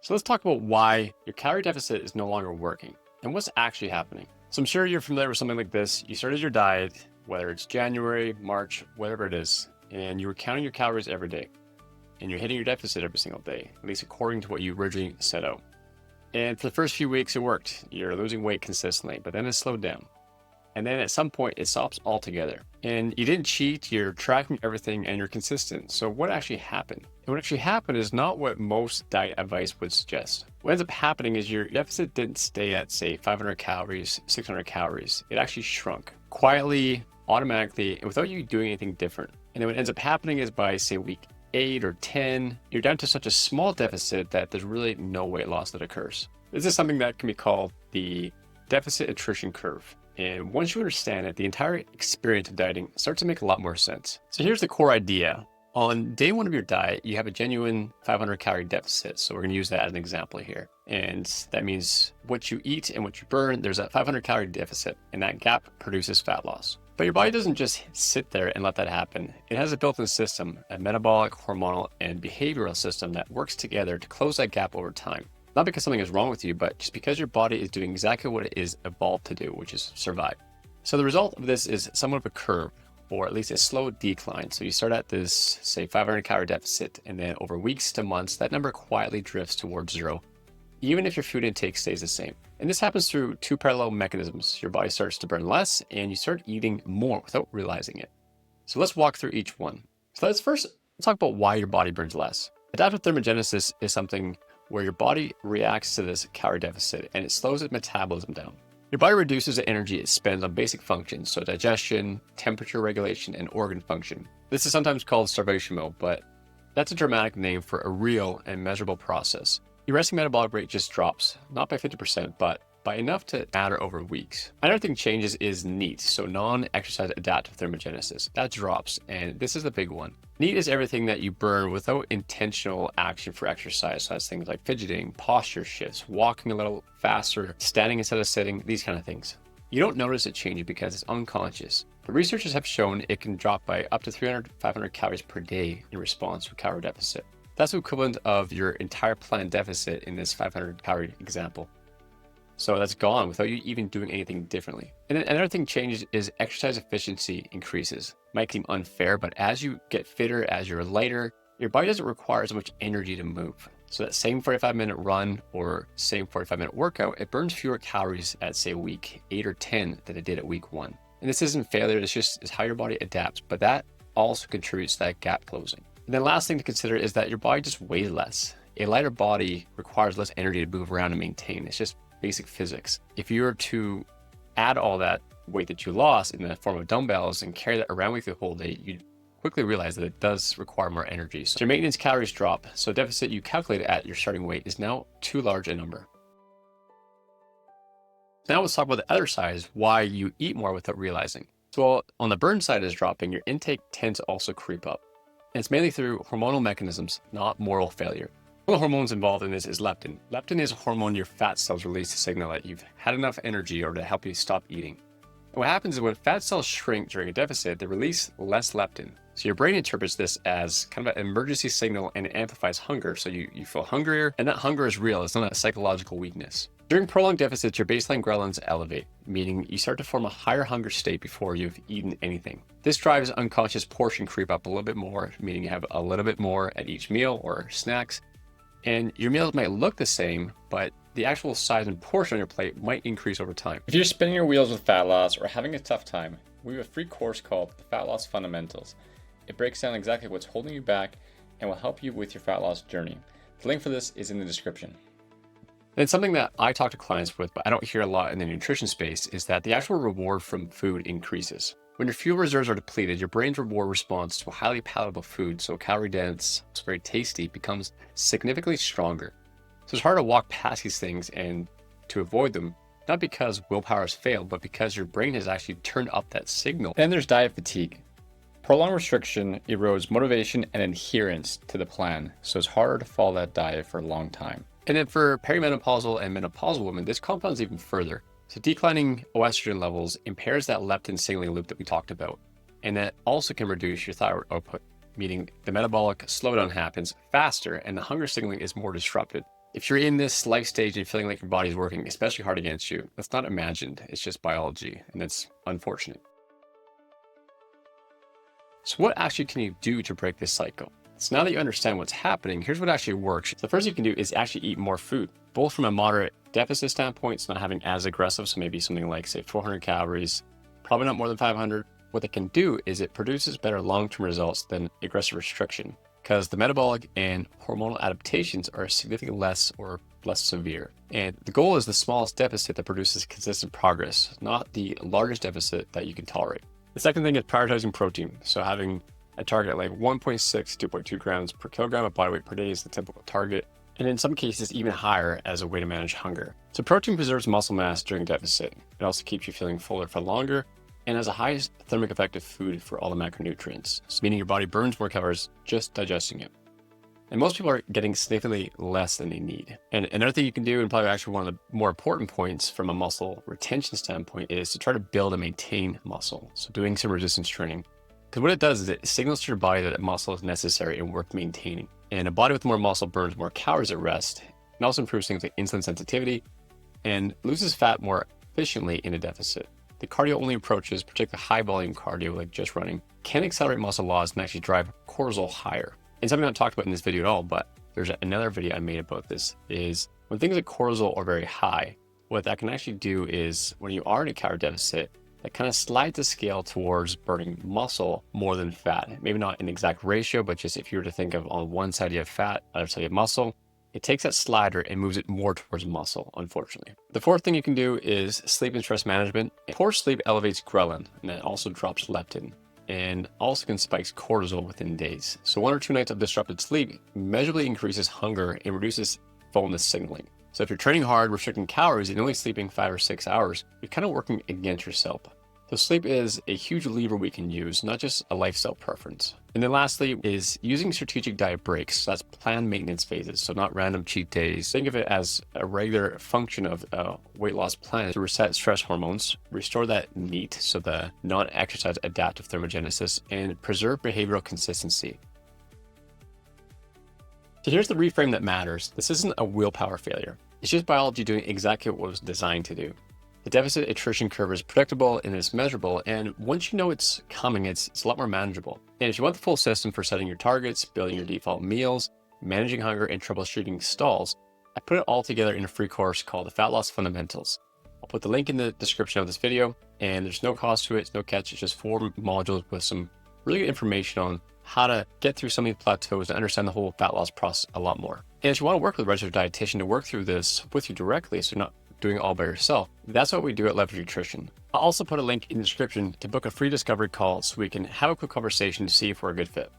So let's talk about why your calorie deficit is no longer working and what's actually happening. So I'm sure you're familiar with something like this. You started your diet, whether it's January, March, whatever it is, and you were counting your calories every day and you're hitting your deficit every single day, at least according to what you originally set out. And for the first few weeks, it worked. You're losing weight consistently, but then it slowed down. And then at some point, it stops altogether. And you didn't cheat, you're tracking everything, and you're consistent. So what actually happened? And what actually happened is not what most diet advice would suggest. What ends up happening is your deficit didn't stay at, say, 500 calories, 600 calories. It actually shrunk quietly, automatically, and without you doing anything different. And then what ends up happening is by, say, week 8 or 10, you're down to such a small deficit that there's really no weight loss that occurs. This is something that can be called the deficit attrition curve. And once you understand it, the entire experience of dieting starts to make a lot more sense. So here's the core idea. On day one of your diet, you have a genuine 500 calorie deficit. So we're going to use that as an example here. And that means what you eat and what you burn, there's a 500 calorie deficit, and that gap produces fat loss. But your body doesn't just sit there and let that happen. It has a built-in system, a metabolic, hormonal, and behavioral system that works together to close that gap over time. Not because something is wrong with you, but just because your body is doing exactly what it is evolved to do, which is survive. So the result of this is somewhat of a curve, or at least a slow decline. So you start at this, say, 500 calorie deficit, and then over weeks to months, that number quietly drifts towards zero, even if your food intake stays the same. And this happens through two parallel mechanisms. Your body starts to burn less, and you start eating more without realizing it. So let's walk through each one. So let's talk about why your body burns less. Adaptive thermogenesis is something where your body reacts to this calorie deficit and it slows its metabolism down. Your body reduces the energy it spends on basic functions, so digestion, temperature regulation, and organ function. This is sometimes called starvation mode, but that's a dramatic name for a real and measurable process. Your resting metabolic rate just drops, not by 50%, but by enough to matter over weeks. Another thing changes is NEAT, so non-exercise adaptive thermogenesis. That drops, and this is the big one. NEAT is everything that you burn without intentional action for exercise. So that's things like fidgeting, posture shifts, walking a little faster, standing instead of sitting, these kind of things. You don't notice it changing because it's unconscious. But researchers have shown it can drop by up to 300, 500 calories per day in response to a calorie deficit. That's the equivalent of your entire planned deficit in this 500 calorie example. So that's gone without you even doing anything differently. And then another thing changes is exercise efficiency increases. Might seem unfair, but as you get fitter, as you're lighter, your body doesn't require as much energy to move. So that same 45-minute run or same 45-minute workout, it burns fewer calories at, say, week 8 or 10 than it did at week 1. And this isn't failure, it's just how your body adapts, but that also contributes to that gap closing. And then last thing to consider is that your body just weighs less. A lighter body requires less energy to move around and maintain. It's just basic physics. If you were to add all that weight that you lost in the form of dumbbells and carry that around with you the whole day, you'd quickly realize that it does require more energy. So your maintenance calories drop. So deficit you calculated at your starting weight is now too large a number. Now let's talk about the other side, is why you eat more without realizing. So on the burn side is dropping, your intake tends to also creep up. And it's mainly through hormonal mechanisms, not moral failure. One of the hormones involved in this is leptin. Leptin is a hormone your fat cells release to signal that you've had enough energy or to help you stop eating. And what happens is when fat cells shrink during a deficit, they release less leptin. So your brain interprets this as kind of an emergency signal, and it amplifies hunger. So you feel hungrier, and that hunger is real. It's not a psychological weakness. During prolonged deficits, your baseline ghrelins elevate, meaning you start to form a higher hunger state before you've eaten anything. This drives unconscious portion creep up a little bit more, meaning you have a little bit more at each meal or snacks. And your meals might look the same, but the actual size and portion on your plate might increase over time. If you're spinning your wheels with fat loss or having a tough time, we have a free course called The Fat Loss Fundamentals. It breaks down exactly what's holding you back and will help you with your fat loss journey. The link for this is in the description. And something that I talk to clients with, but I don't hear a lot in the nutrition space, is that the actual reward from food increases. When your fuel reserves are depleted, your brain's reward response to a highly palatable food, so calorie dense, it's very tasty, becomes significantly stronger. So it's hard to walk past these things and to avoid them, not because willpower has failed, but because your brain has actually turned up that signal. Then there's diet fatigue. Prolonged restriction erodes motivation and adherence to the plan, so it's harder to follow that diet for a long time. And then for perimenopausal and menopausal women, this compounds even further. So declining estrogen levels impairs that leptin signaling loop that we talked about. And that also can reduce your thyroid output, meaning the metabolic slowdown happens faster and the hunger signaling is more disrupted. If you're in this life stage and feeling like your body's working especially hard against you, that's not imagined, it's just biology, and it's unfortunate. So what actually can you do to break this cycle? So now that you understand what's happening, here's what actually works. The first you can do is actually eat more food, both from a moderate deficit standpoint, it's not having as aggressive, so maybe something like, say, 400 calories, probably not more than 500. What it can do is it produces better long-term results than aggressive restriction, because the metabolic and hormonal adaptations are significantly less severe. And the goal is the smallest deficit that produces consistent progress, not the largest deficit that you can tolerate. The second thing is prioritizing protein. So having a target like 1.6 to 2.2 grams per kilogram of body weight per day is the typical target, and in some cases even higher as a way to manage hunger. So protein preserves muscle mass during deficit. It also keeps you feeling fuller for longer, and has the highest thermic effective food for all the macronutrients, so meaning your body burns more calories just digesting it. And most people are getting significantly less than they need. And another thing you can do, and probably actually one of the more important points from a muscle retention standpoint, is to try to build and maintain muscle. So doing some resistance training. Because what it does is it signals to your body that muscle is necessary and worth maintaining. And a body with more muscle burns more calories at rest, and also improves things like insulin sensitivity, and loses fat more efficiently in a deficit. The cardio-only approaches, particularly high-volume cardio like just running, can accelerate muscle loss and actually drive cortisol higher. And something I talked about in this video at all, but there's another video I made about this, is when things like cortisol are very high, what that can actually do is when you are in a calorie deficit, that kind of slides the scale towards burning muscle more than fat. Maybe not an exact ratio, but just if you were to think of on one side you have fat, other side you have muscle, it takes that slider and moves it more towards muscle, unfortunately. The fourth thing you can do is sleep and stress management. Poor sleep elevates ghrelin, and that also drops leptin, and also can spike cortisol within days. So 1 or 2 nights of disrupted sleep measurably increases hunger and reduces fullness signaling. So if you're training hard, restricting calories, and only sleeping 5 or 6 hours, you're kind of working against yourself. So sleep is a huge lever we can use, not just a lifestyle preference. And then lastly is using strategic diet breaks. So that's planned maintenance phases, so not random cheat days. Think of it as a regular function of a weight loss plan to reset stress hormones, restore that NEAT, so the non-exercise adaptive thermogenesis, and preserve behavioral consistency. So here's the reframe that matters. This isn't a willpower failure. It's just biology doing exactly what it was designed to do. The deficit attrition curve is predictable and it's measurable, and once you know it's coming, it's a lot more manageable. And if you want the full system for setting your targets, building your default meals, managing hunger, and troubleshooting stalls, I put it all together in a free course called the Fat Loss Fundamentals. I'll put the link in the description of this video, and there's no cost to it, it's no catch, it's just 4 modules with some really good information on how to get through some of these plateaus and understand the whole fat loss process a lot more. And if you want to work with a registered dietitian to work through this with you directly, so you're not doing it all by yourself, that's what we do at Leverage Nutrition. I'll also put a link in the description to book a free discovery call so we can have a quick conversation to see if we're a good fit.